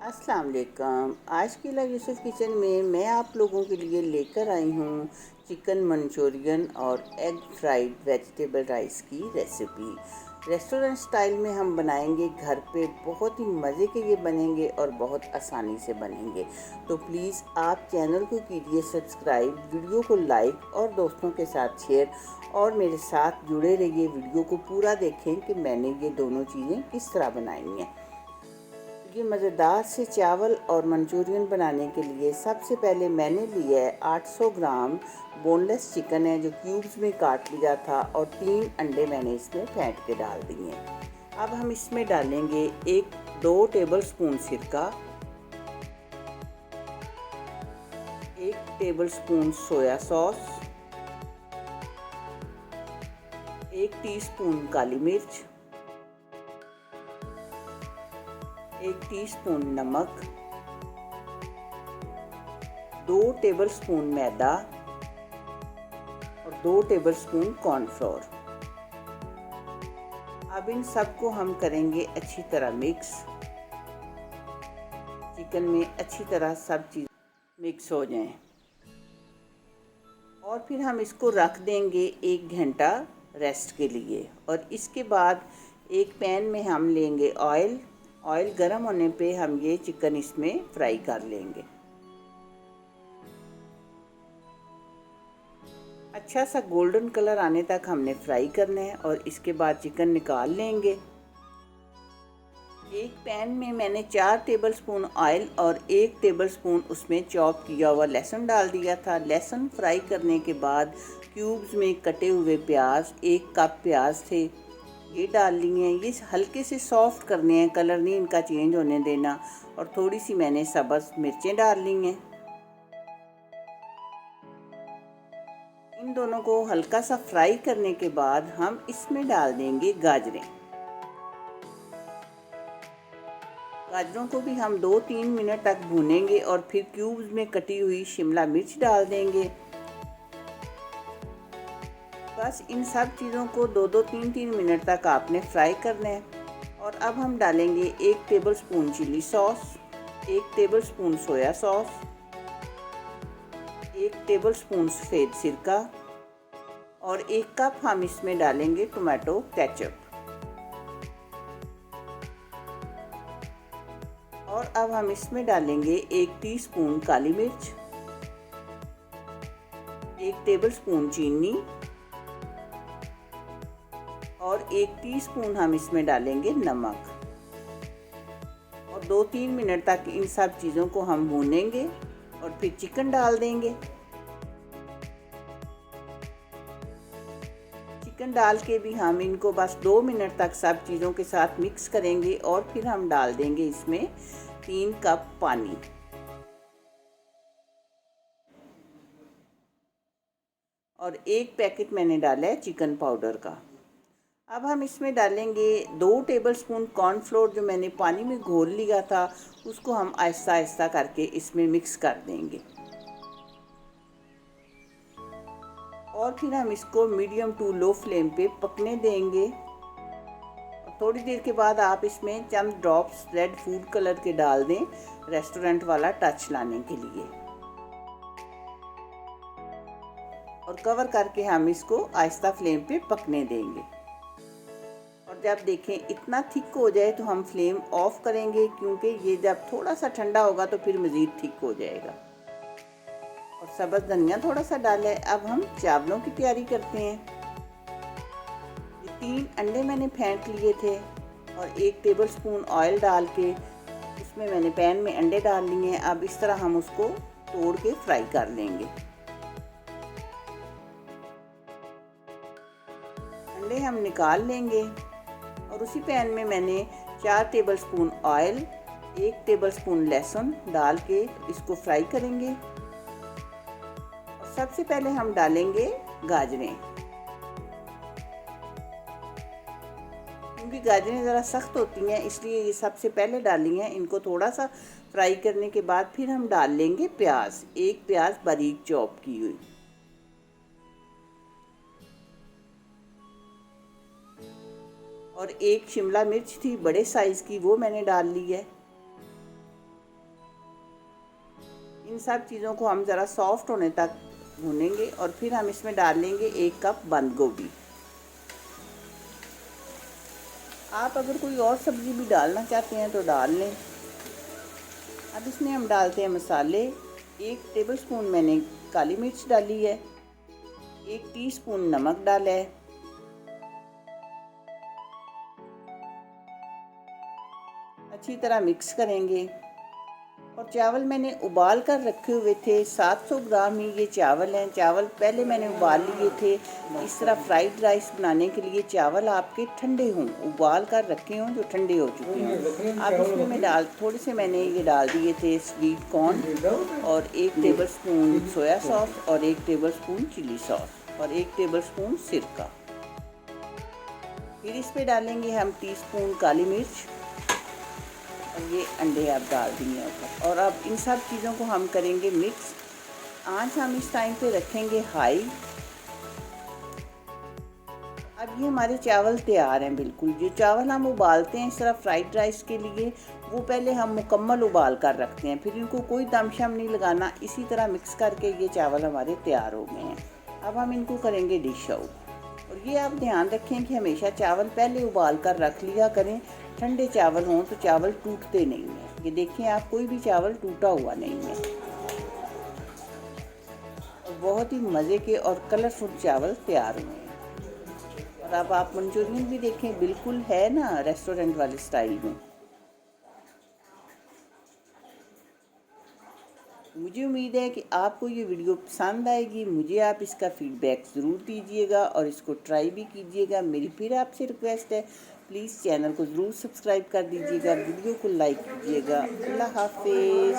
अस्सलाम वालेकुम। आज की लाइव यूसुफ किचन में मैं आप लोगों के लिए लेकर आई हूँ चिकन मंचूरियन और एग फ्राइड वेजिटेबल राइस की रेसिपी। रेस्टोरेंट स्टाइल में हम बनाएंगे घर पे, बहुत ही मज़े के ये बनेंगे और बहुत आसानी से बनेंगे। तो प्लीज़ आप चैनल को कीजिए सब्सक्राइब, वीडियो को लाइक और दोस्तों के साथ शेयर और मेरे साथ जुड़े रहिए। वीडियो को पूरा देखें कि मैंने ये दोनों चीज़ें किस तरह बनाई हैं। ये मज़ेदार से चावल और मंचूरियन बनाने के लिए सबसे पहले मैंने लिया है 800 ग्राम बोनलेस चिकन है जो क्यूब्स में काट लिया था, और 3 अंडे मैंने इसमें फेंट के डाल दिए हैं। अब हम इसमें डालेंगे 1-2 टेबल स्पून सिरका, 1 tablespoon soya sauce, 1 teaspoon काली मिर्च, 1 टीस्पून नमक, 2 टेबलस्पून मैदा और 2 टेबलस्पून कॉर्नफ्लोर। अब इन सबको हम करेंगे अच्छी तरह मिक्स। चिकन में अच्छी तरह सब चीज़ मिक्स हो जाएं और फिर हम इसको रख देंगे 1 घंटा रेस्ट के लिए। और इसके बाद एक पैन में हम लेंगे ऑयल गर्म होने पे हम ये चिकन इसमें फ्राई कर लेंगे। अच्छा सा गोल्डन कलर आने तक हमने फ्राई करना है और इसके बाद चिकन निकाल लेंगे। एक पैन में मैंने 4 टेबलस्पून ऑयल और 1 टेबलस्पून उसमें चॉप किया हुआ लहसुन डाल दिया था। लहसुन फ्राई करने के बाद क्यूब्स में कटे हुए प्याज, 1 कप प्याज थे, ये डाल लिए हैं। ये हल्के से सॉफ्ट करने हैं, कलर नहीं इनका चेंज होने देना। और थोड़ी सी मैंने सब्ज़ मिर्चें डाल ली हैं। इन दोनों को हल्का सा फ्राई करने के बाद हम इसमें डाल देंगे गाजरें। गाजरों को भी हम 2-3 मिनट तक भूनेंगे और फिर क्यूब्स में कटी हुई शिमला मिर्च डाल देंगे। बस इन सब चीज़ों को 2-3 मिनट तक आपने फ्राई करना है। और अब हम डालेंगे 1 tablespoon chilli sauce, 1 tablespoon soya sauce, 1 tablespoon सफ़ेद सिरका और 1 कप हम इसमें डालेंगे टोमेटो केचप। और अब हम इसमें डालेंगे 1 टीस्पून काली मिर्च, 1 टेबलस्पून चीनी और 1 टीस्पून हम इसमें डालेंगे नमक। और 2-3 मिनट तक इन सब चीज़ों को हम भूनेंगे और फिर चिकन डाल देंगे। चिकन डाल के भी हम इनको बस 2 मिनट तक सब चीज़ों के साथ मिक्स करेंगे और फिर हम डाल देंगे इसमें 3 कप पानी। और 1 पैकेट मैंने डाला है चिकन पाउडर का। अब हम इसमें डालेंगे 2 टेबलस्पून कॉर्नफ्लोर जो मैंने पानी में घोल लिया था, उसको हम आहिस्ता आहिस्ता करके इसमें मिक्स कर देंगे। और फिर हम इसको मीडियम टू लो फ्लेम पे पकने देंगे। और थोड़ी देर के बाद आप इसमें चंद ड्रॉप्स रेड फूड कलर के डाल दें, रेस्टोरेंट वाला टच लाने के लिए। और कवर करके हम इसको आहिस्ता फ्लेम पे पकने देंगे। और जब देखें इतना थिक हो जाए तो हम फ्लेम ऑफ करेंगे, क्योंकि ये जब थोड़ा सा ठंडा होगा तो फिर मज़ीद थिक हो जाएगा। और सब्ज़ धनिया थोड़ा सा डाला है। अब हम चावलों की तैयारी करते हैं। ये 3 अंडे मैंने फेंट लिए थे और 1 टेबलस्पून ऑयल डाल के उसमें मैंने पैन में अंडे डाल लिए हैं। अब इस तरह हम उसको तोड़ के फ्राई कर लेंगे। अंडे हम निकाल लेंगे और उसी पैन में मैंने 4 टेबलस्पून ऑयल, 1 टेबलस्पून लहसुन डाल के इसको फ्राई करेंगे। और सबसे पहले हम डालेंगे गाजरें, क्योंकि गाजरें ज़रा सख्त होती हैं इसलिए ये सबसे पहले डाली हैं। इनको थोड़ा सा फ्राई करने के बाद फिर हम डाल लेंगे प्याज, 1 प्याज बारीक चॉप की हुई। और 1 शिमला मिर्च थी बड़े साइज़ की, वो मैंने डाल ली है। इन सब चीज़ों को हम ज़रा सॉफ्ट होने तक भूनेंगे और फिर हम इसमें डाल लेंगे 1 कप बंद गोभी। आप अगर कोई और सब्ज़ी भी डालना चाहते हैं तो डाल लें। अब इसमें हम डालते हैं मसाले। 1 टेबलस्पून मैंने काली मिर्च डाली है, 1 टीस्पून नमक डाला है, अच्छी तरह मिक्स करेंगे। और चावल मैंने उबाल कर रखे हुए थे, 700 ग्राम ही ये चावल हैं। चावल पहले मैंने उबाल लिए थे। इस तरह फ्राइड राइस बनाने के लिए चावल आपके ठंडे हों, उबाल कर रखे हों जो ठंडे हो चुके हों। अब इसमें मैं थोड़े से मैंने ये डाल दिए थे स्वीट कॉर्न और 1 टेबलस्पून सोया सॉस और 1 टेबलस्पून चिली सॉस और 1 टेबलस्पून सिरका। फिर इस पे डालेंगे हम टीस्पून काली मिर्च और ये अंडे आप डाल दिए ऊपर। और अब इन सब चीज़ों को हम करेंगे मिक्स। आंच हम इस टाइम पे रखेंगे हाई। अब ये हमारे चावल तैयार हैं बिल्कुल। जो चावल हम उबालते हैं इस तरह फ्राइड राइस के लिए, वो पहले हम मुकम्मल उबाल कर रखते हैं, फिर इनको कोई दम शम नहीं लगाना। इसी तरह मिक्स करके ये चावल हमारे तैयार हो गए हैं। अब हम इनको करेंगे डिश आउट। और ये आप ध्यान रखें कि हमेशा चावल पहले उबाल कर रख लिया करें। ठंडे चावल हों तो चावल टूटते नहीं हैं। ये देखें आप, कोई भी चावल टूटा हुआ नहीं है। और बहुत ही मज़े के और कलरफुल चावल तैयार हुए हैं। और अब आप मंचूरियन भी देखें, बिल्कुल है ना रेस्टोरेंट वाले स्टाइल में। मुझे उम्मीद है कि आपको ये वीडियो पसंद आएगी। मुझे आप इसका फीडबैक ज़रूर दीजिएगा और इसको ट्राई भी कीजिएगा। मेरी फिर आपसे रिक्वेस्ट है, प्लीज़ चैनल को ज़रूर सब्सक्राइब कर दीजिएगा, वीडियो को लाइक कीजिएगा। अल्लाह हाफिज़।